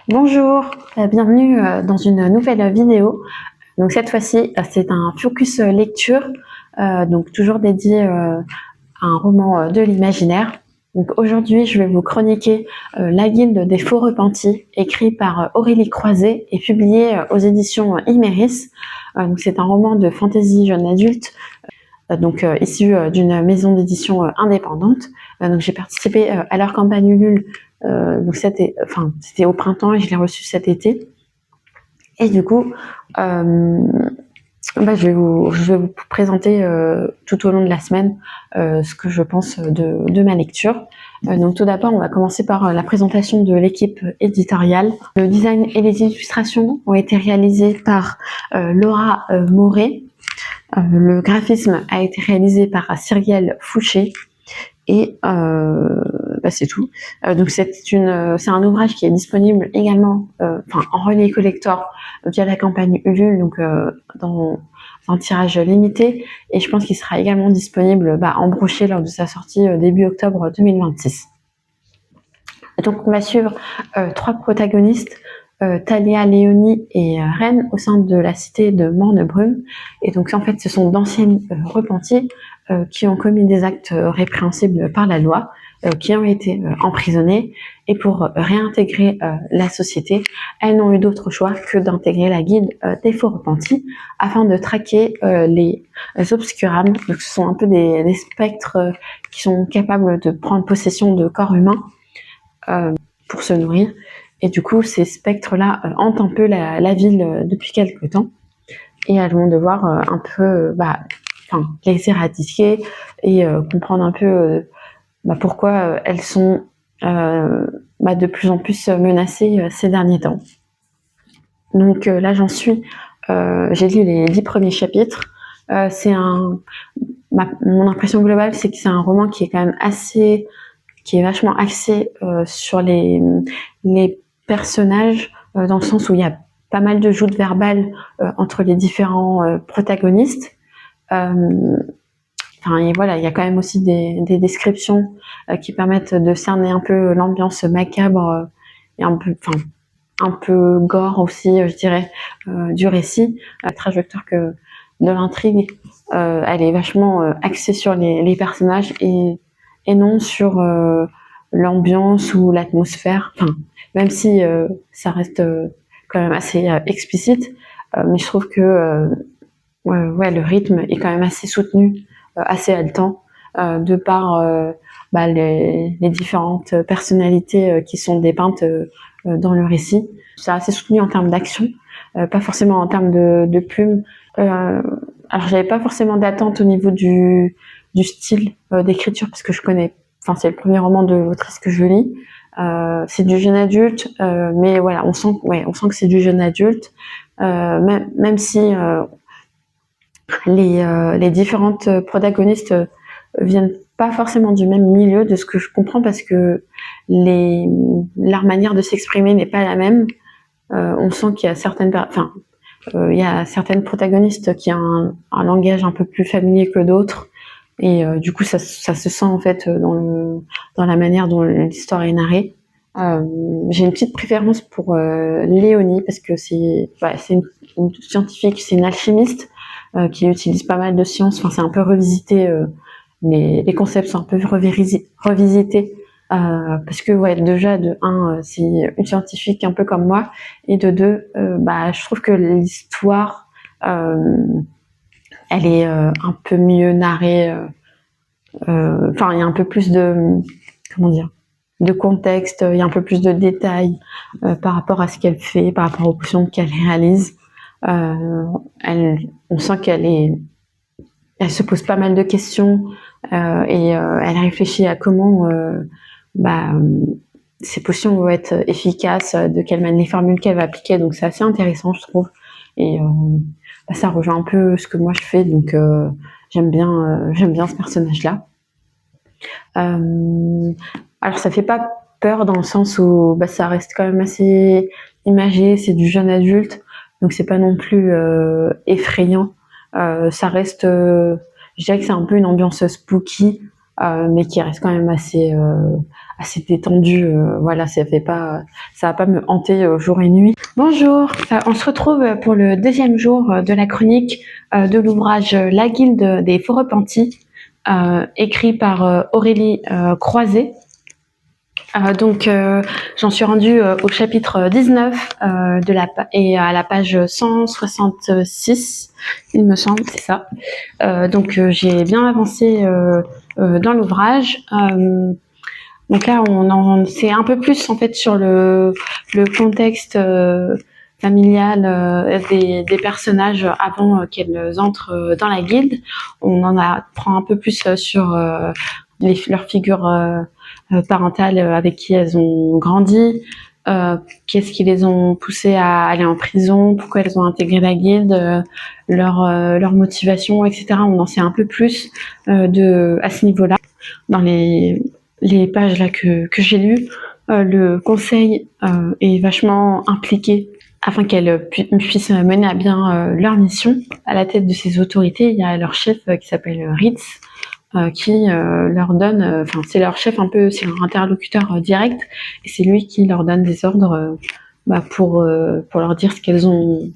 Bonjour, bienvenue dans une nouvelle vidéo. Donc cette fois-ci, c'est un focus lecture, donc toujours dédié à un roman de l'imaginaire. Donc aujourd'hui, je vais vous chroniquer La Guilde des Faux Repentis, écrit par Aurélie Croiset et publié aux éditions Iméris. Donc c'est un roman de fantasy jeune adulte, issu d'une maison d'édition indépendante. Donc j'ai participé à leur campagne Ulule. Donc c'était au printemps et je l'ai reçu cet été. Et du coup, je vais vous présenter tout au long de la semaine ce que je pense de ma lecture. Donc tout d'abord, on va commencer par la présentation de l'équipe éditoriale. Le design et les illustrations ont été réalisés par Laura Moret. Le graphisme a été réalisé par Cyrielle Fouché. Et c'est tout. Donc c'est un ouvrage qui est disponible également en relais collector via la campagne Ulule, donc dans un tirage limité, et je pense qu'il sera également disponible en brochet lors de sa sortie début octobre 2026. Donc on va suivre trois protagonistes, Thalia, Léonie et Reine, au sein de la cité de Morne-Brume. Et donc en fait ce sont d'anciennes repenties qui ont commis des actes répréhensibles par la loi, qui ont été emprisonnées, et pour réintégrer la société, elles n'ont eu d'autre choix que d'intégrer la guilde des faux repentis afin de traquer les obscurams. Donc ce sont un peu des spectres qui sont capables de prendre possession de corps humains pour se nourrir. Et du coup, ces spectres-là hantent un peu la ville depuis quelques temps, et elles vont devoir les éradiquer et comprendre un peu pourquoi elles sont de plus en plus menacées ces derniers temps. Donc là, j'en suis, j'ai lu les 10 premiers chapitres. Mon impression globale, c'est que c'est un roman qui est quand même qui est vachement axé sur les personnages, dans le sens où il y a pas mal de joutes verbales entre les différents protagonistes. Et voilà, il y a quand même aussi des descriptions qui permettent de cerner un peu l'ambiance macabre et un peu gore aussi, je dirais, du récit. La trajectoire de l'intrigue, elle est vachement axée sur les personnages et non sur l'ambiance ou l'atmosphère. Même si ça reste quand même assez explicite, mais je trouve que le rythme est quand même assez soutenu, assez haletant, de par les différentes personnalités qui sont dépeintes dans le récit. C'est assez soutenu en termes d'action, pas forcément en termes de plumes. Alors j'avais pas forcément d'attente au niveau du style d'écriture, parce que c'est le premier roman de l'autrice que je lis. C'est du jeune adulte, mais voilà, on sent que c'est du jeune adulte, même si les différentes protagonistes viennent pas forcément du même milieu, de ce que je comprends, parce que leur manière de s'exprimer n'est pas la même. On sent qu'il y a certaines protagonistes qui ont un langage un peu plus familier que d'autres, et du coup ça se sent en fait dans la manière dont l'histoire est narrée. J'ai une petite préférence pour Léonie, parce que c'est une scientifique, c'est une alchimiste qui utilise pas mal de sciences. C'est un peu revisité, les concepts sont un peu revisités, parce que déjà de un, c'est une scientifique un peu comme moi, et de deux, je trouve que l'histoire elle est un peu mieux narrée. Il y a un peu plus de contexte, il y a un peu plus de détails par rapport à ce qu'elle fait, par rapport aux potions qu'elle réalise. On sent elle se pose pas mal de questions, et elle réfléchit à comment ces potions vont être efficaces, de quelle manière, les formules qu'elle va appliquer. Donc c'est assez intéressant, je trouve, et ça rejoint un peu ce que moi je fais, donc j'aime bien ce personnage-là. Alors ça fait pas peur, dans le sens où ça reste quand même assez imagé, c'est du jeune adulte, donc c'est pas non plus effrayant. Ça reste, je dirais que c'est un peu une ambiance spooky, mais qui reste quand même assez détendu. Voilà, ça va pas me hanter jour et nuit. Bonjour, on se retrouve pour le deuxième jour de la chronique de l'ouvrage La Guilde des Faux Repentis, écrit par Aurélie Croiset. Donc, j'en suis rendue au chapitre 19 et à la page 166, il me semble, c'est ça. Donc, j'ai bien avancé dans l'ouvrage. Donc là, on en sait un peu plus en fait sur le contexte familial des personnages avant qu'elles entrent dans la guilde. On en apprend un peu plus sur leurs figures parentales avec qui elles ont grandi, qu'est-ce qui les ont poussées à aller en prison, pourquoi elles ont intégré la guilde, leur motivation, etc. On en sait un peu plus à ce niveau-là dans les pages là que j'ai lues. Le conseil est vachement impliqué afin qu'elles puissent mener à bien leur mission. À la tête de ces autorités, il y a leur chef qui s'appelle Ritz, qui leur donne, c'est leur chef un peu, c'est leur interlocuteur direct, et c'est lui qui leur donne des ordres pour leur dire ce qu'elles ont,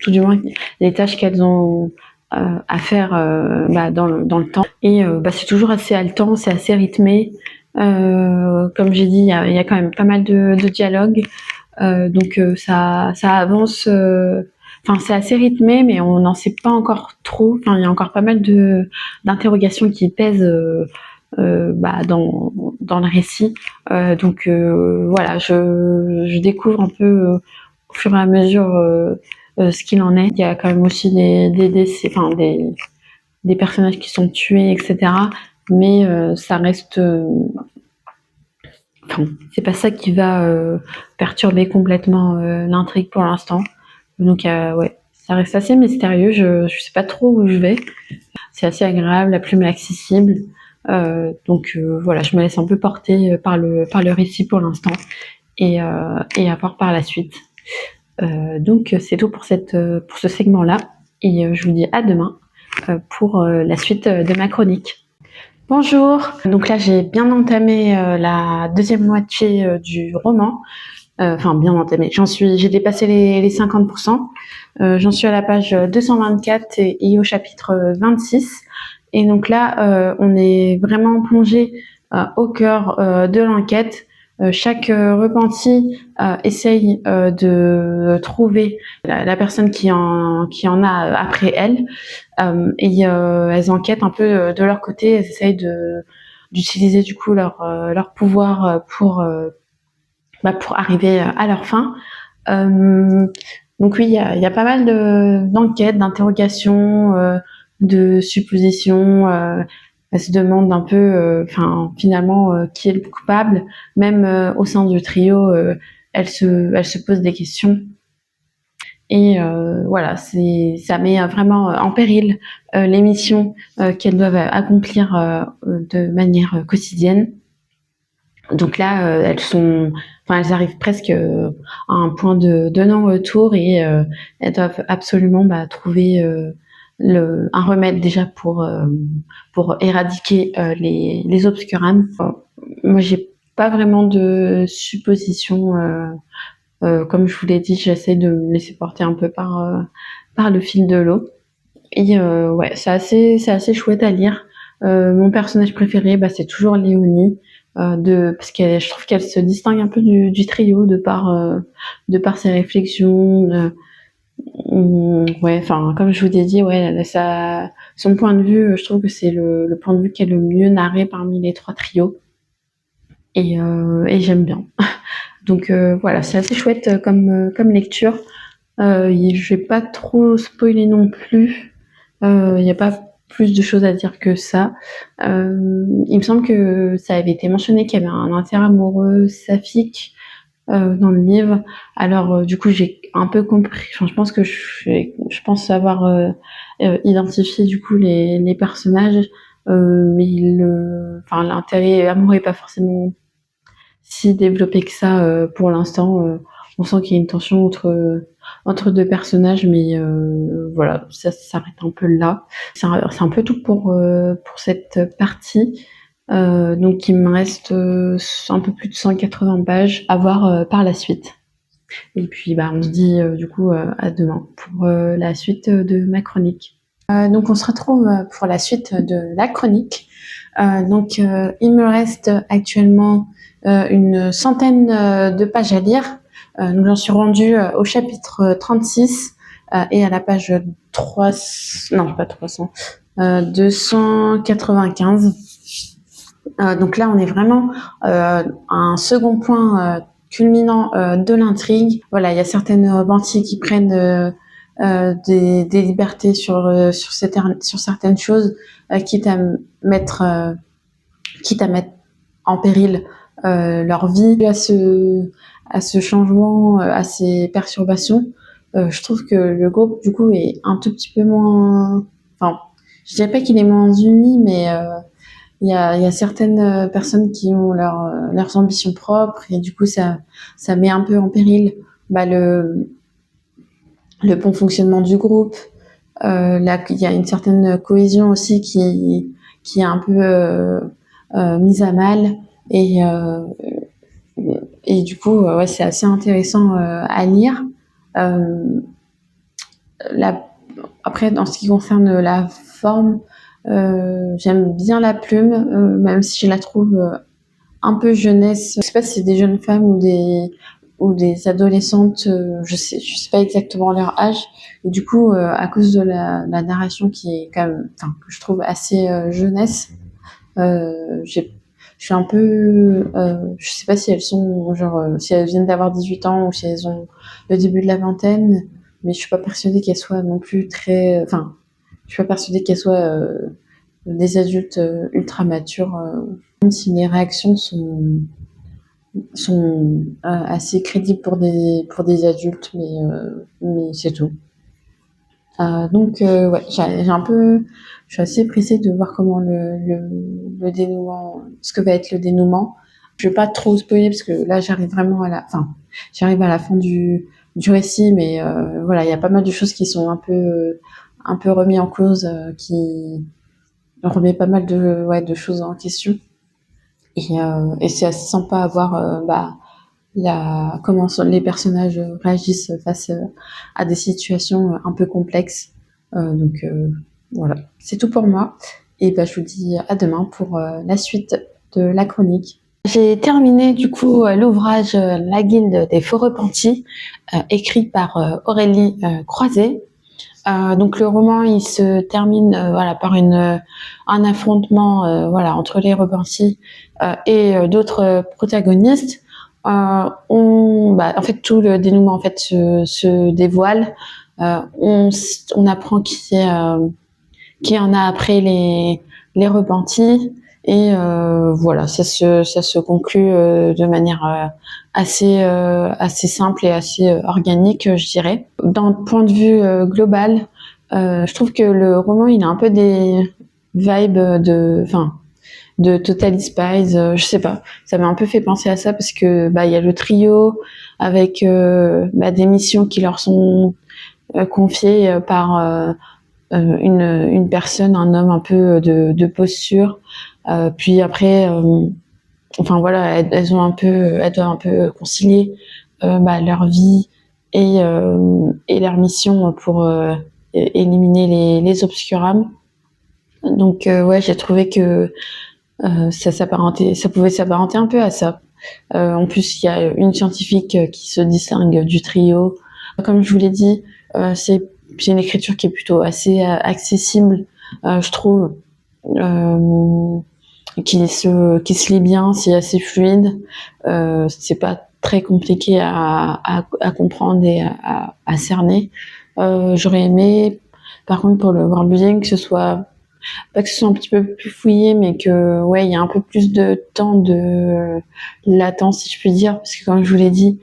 tout du moins les tâches qu'elles ont à faire dans le temps. Et c'est toujours assez haletant, c'est assez rythmé. Comme j'ai dit, il y a quand même pas mal de dialogues, donc ça avance. C'est assez rythmé, mais on n'en sait pas encore trop. Il y a encore pas mal d'interrogations qui pèsent dans le récit. Donc voilà, je découvre un peu au fur et à mesure ce qu'il en est. Il y a quand même aussi des décès, des personnages qui sont tués, etc. Mais ça reste... c'est pas ça qui va perturber complètement l'intrigue pour l'instant. Donc ouais, ça reste assez mystérieux. Je sais pas trop où je vais. C'est assez agréable, la plume est accessible. Donc voilà, je me laisse un peu porter par le récit pour l'instant et à voir par la suite. Donc c'est tout pour ce segment-là, et je vous dis à demain pour la suite de ma chronique. Bonjour. Donc là, j'ai bien entamé la deuxième moitié du roman. Bien entamé. J'ai dépassé les 50%. J'en suis à la page 224 et au chapitre 26. Et donc là, on est vraiment plongé au cœur de l'enquête. Chaque repenti essaye de trouver la personne qui en a après elle, et elles enquêtent un peu de leur côté. Elles essayent d'utiliser du coup leur pouvoir pour arriver à leur fin. Donc oui, il y a pas mal d'enquêtes, d'interrogations, de suppositions. Elles se demandent un peu, finalement, qui est le coupable. Même au sein du trio, elles se posent des questions. Et voilà, ça met vraiment en péril les missions qu'elles doivent accomplir de manière quotidienne. Donc là, elles arrivent presque à un point de non-retour, et elles doivent absolument trouver un remède déjà pour éradiquer les obscurans. Moi, j'ai pas vraiment de supposition. Comme je vous l'ai dit, j'essaie de me laisser porter un peu par le fil de l'eau. Et ouais, c'est assez chouette à lire. Mon personnage préféré, c'est toujours Léonie. Parce je trouve qu'elle se distingue un peu du trio de par ses réflexions. Ouais, comme je vous ai dit, ouais, son point de vue, je trouve que c'est le point de vue qui est le mieux narré parmi les trois trios. Et j'aime bien. Donc voilà, c'est assez chouette comme lecture. Je vais pas trop spoiler non plus. Il n'y a pas plus de choses à dire que ça. Il me semble que ça avait été mentionné qu'il y avait un intérêt amoureux saphique dans le livre. Alors du coup, j'ai un peu compris. Je pense que je pense avoir identifié du coup les personnages, mais l'intérêt amoureux est pas forcément si développé que ça pour l'instant. On sent qu'il y a une tension entre deux personnages, mais voilà, ça s'arrête un peu là. C'est un peu tout pour cette partie. Donc il me reste un peu plus de 180 pages à voir par la suite. Et puis on se dit du coup à demain pour la suite de ma chronique. Donc on se retrouve pour la suite de la chronique. Donc il me reste actuellement une centaine de pages à lire. Donc j'en suis rendue au chapitre 36 et à la page 3, non pas 300, 295. Donc là, on est vraiment à un second point culminant de l'intrigue. Voilà, il y a certaines repenties qui prennent des libertés sur certaines choses, quitte à mettre en péril leur vie. À ce changement, à ces perturbations, je trouve que le groupe du coup est un tout petit peu moins. Enfin, je dirais pas qu'il est moins uni, mais il y a certaines personnes qui ont leurs ambitions propres et du coup ça met un peu en péril le bon fonctionnement du groupe. Là, il y a une certaine cohésion aussi qui est un peu mise à mal et du coup ouais, c'est assez intéressant à lire. La, Après, en ce qui concerne la forme, j'aime bien la plume, même si je la trouve un peu jeunesse. Je sais pas si c'est des jeunes femmes ou des adolescentes. Je sais pas exactement leur âge. Et du coup, à cause de la narration qui est quand même, enfin, que je trouve assez jeunesse, je suis un peu, je sais pas si elles sont genre, si elles viennent d'avoir 18 ans ou si elles ont le début de la vingtaine, mais je suis pas persuadée qu'elles soient non plus très, enfin, je suis pas persuadée qu'elles soient des adultes ultra matures, même si les réactions sont assez crédibles pour des adultes, mais c'est tout. Donc ouais, je suis assez pressée de voir comment le dénouement, ce que va être le dénouement. Je vais pas trop spoiler parce que là j'arrive vraiment j'arrive à la fin du récit, mais voilà, il y a pas mal de choses qui sont un peu remis en cause, qui remet pas mal de choses en question. Et c'est assez sympa à voir comment les personnages réagissent face à des situations un peu complexes. Donc voilà, c'est tout pour moi. Et je vous dis à demain pour la suite de la chronique. J'ai terminé du coup l'ouvrage La Guilde des Faux Repentis, écrit par Aurélie Croiset. Donc le roman il se termine par un affrontement entre les repentis et d'autres protagonistes. En fait tout le dénouement en fait se dévoile. On apprend qui en a après les repentis et voilà, ça se conclut de manière assez simple et assez organique, je dirais. D'un point de vue global, je trouve que le roman il a un peu des vibes de Totally Spies, je sais pas, ça m'a un peu fait penser à ça parce que il y a le trio avec des missions qui leur sont confiées par une personne, un homme un peu de posture. Puis après, elles doivent un peu concilier leur vie et leur mission pour éliminer les obscurums. Donc ouais, j'ai trouvé que ça pouvait s'apparenter un peu à ça. En plus, il y a une scientifique qui se distingue du trio. Comme je vous l'ai dit, c'est une écriture qui est plutôt assez accessible, je trouve, qui se lit bien, c'est assez fluide, c'est pas très compliqué à comprendre et à cerner. J'aurais aimé, par contre, pour le world building, que ce soit un petit peu plus fouillé, mais que ouais, il y a un peu plus de temps de latence, si je puis dire, parce que comme je vous l'ai dit,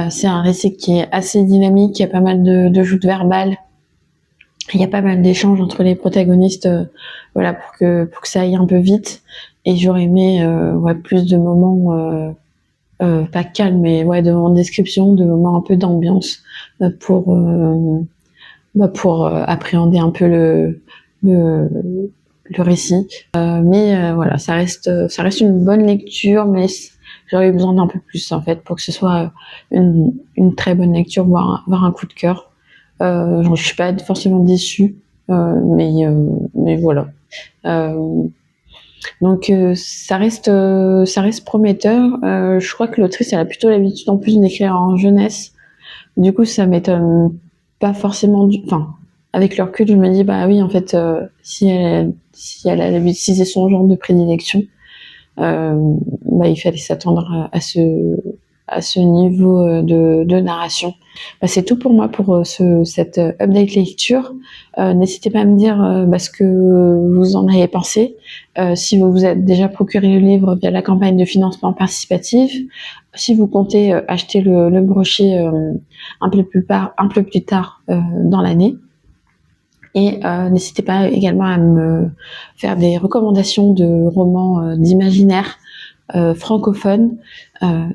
c'est un récit qui est assez dynamique, il y a pas mal de joutes verbales, il y a pas mal d'échanges entre les protagonistes, pour que ça aille un peu vite. Et j'aurais aimé plus de moments pas calmes, mais de moments de description, de moments un peu d'ambiance pour appréhender un peu le récit. Mais voilà, ça reste une bonne lecture, mais j'aurais eu besoin d'un peu plus en fait pour que ce soit une très bonne lecture, voire un coup de cœur. Je suis pas forcément déçue, mais voilà. Donc ça reste prometteur. Je crois que l'autrice elle a plutôt l'habitude en plus d'écrire en jeunesse. Du coup ça m'étonne pas forcément enfin avec le recul je me dis bah oui en fait si elle a l'habitude, si c'est son genre de prédilection, bah il fallait s'attendre à ce niveau de narration. Bah, c'est tout pour moi pour cette update lecture. N'hésitez pas à me dire ce que vous en avez pensé. Si vous vous êtes déjà procuré le livre via la campagne de financement participatif, si vous comptez acheter le brochet un peu plus tard dans l'année. Et n'hésitez pas également à me faire des recommandations de romans d'imaginaire francophones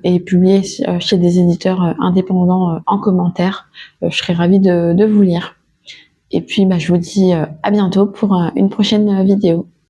et publiés chez des éditeurs indépendants en commentaire. Je serais ravie de vous lire. Et puis je vous dis à bientôt pour une prochaine vidéo.